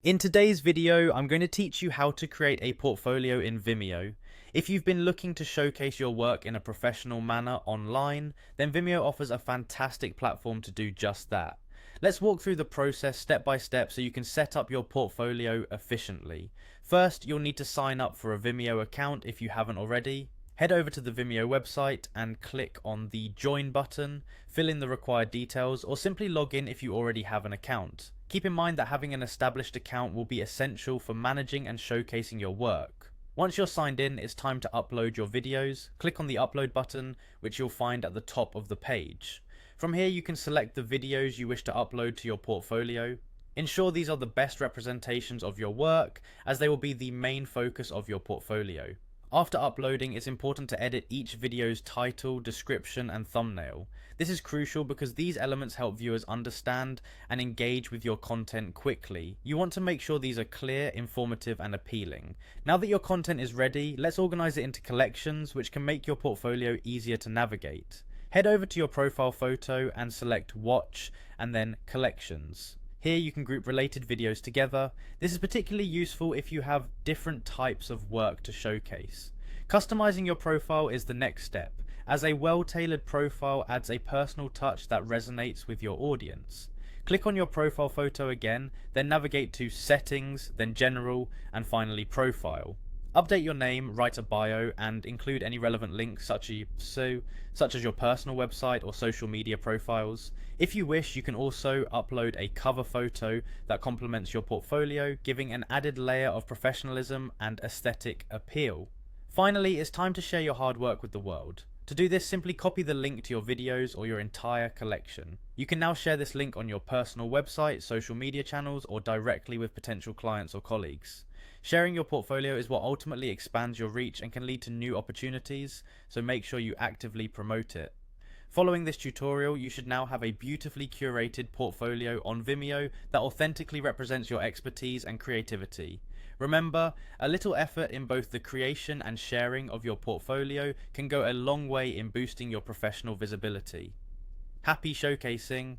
In today's video, I'm going to teach you how to create a portfolio in Vimeo. If you've been looking to showcase your work in a professional manner online, then Vimeo offers a fantastic platform to do just that. Let's walk through the process step by step so you can set up your portfolio efficiently. First, you'll need to sign up for a Vimeo account if you haven't already. Head over to the Vimeo website and click on the Join button, fill in the required details, or simply log in if you already have an account. Keep in mind that having an established account will be essential for managing and showcasing your work. Once you're signed in, it's time to upload your videos. Click on the upload button, which you'll find at the top of the page. From here, you can select the videos you wish to upload to your portfolio. Ensure these are the best representations of your work, as they will be the main focus of your portfolio. After uploading, it's important to edit each video's title, description, and thumbnail. This is crucial because these elements help viewers understand and engage with your content quickly. You want to make sure these are clear, informative, and appealing. Now that your content is ready, let's organize it into collections, which can make your portfolio easier to navigate. Head over to your profile photo and select Watch and then Collections. Here you can group related videos together. This is particularly useful if you have different types of work to showcase. Customizing your profile is the next step, as a well-tailored profile adds a personal touch that resonates with your audience. Click on your profile photo again, then navigate to Settings, then General, and finally Profile. Update your name, write a bio, and include any relevant links such as your personal website or social media profiles. If you wish, you can also upload a cover photo that complements your portfolio, giving an added layer of professionalism and aesthetic appeal. Finally, it's time to share your hard work with the world. To do this, simply copy the link to your videos or your entire collection. You can now share this link on your personal website, social media channels, or directly with potential clients or colleagues. Sharing your portfolio is what ultimately expands your reach and can lead to new opportunities, so make sure you actively promote it. Following this tutorial, you should now have a beautifully curated portfolio on Vimeo that authentically represents your expertise and creativity. Remember, a little effort in both the creation and sharing of your portfolio can go a long way in boosting your professional visibility. Happy showcasing!